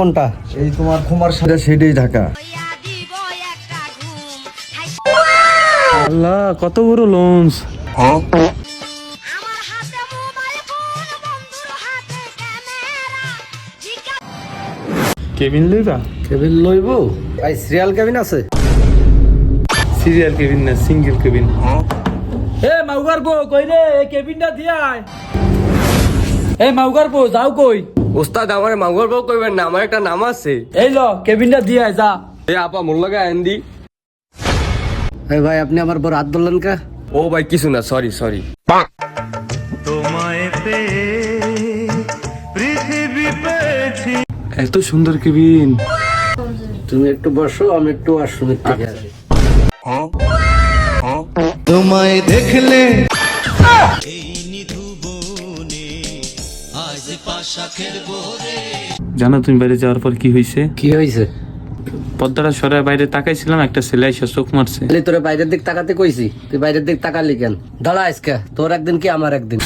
কোনটা এই তোমার ঘুমার সাথে সেটাই ঢাকা। আল্লাহ কত বড় লঞ্চ। কেবিন লইবা? কেবিন লইব ভাই, সিরিয়াল কেবিন আছে? সিরিয়াল কেবিন না, সিঙ্গেল কেবিন। এ মাউগার বো কই রে, এই কেবিনটা দিয়াই। এ মাউগার বো যাও কই? ওস্তাদ আমার মাগুর বউ কইবেন না, আমার একটা নাম আছে। এই ল কেবিনটা দিয়াই যা। এ আপা মোর লগে আইন্দি। এই ভাই আপনি আমার বড় হাত ধরলেন কা? ও ভাই কিছু না, সরি সরি। এত সুন্দর কেবিন। তুমি একটু বসো, আমি একটু ওয়াশরুমের থেকে আসি। তোমায় দেখলে জানো তুমি বাইরে যাওয়ার পর কি হয়েছে? কি হয়েছে? পর্দাটা সরায় বাইরে তাকাইছিলাম, একটা ছেলে এসে চোখ মারছে। তোরে বাইরের দিক তাকাতে কইছি, তুই বাইরের দিক তাকালি কেন? দাঁড়া আজকে তোর একদিন কি আমার একদিন।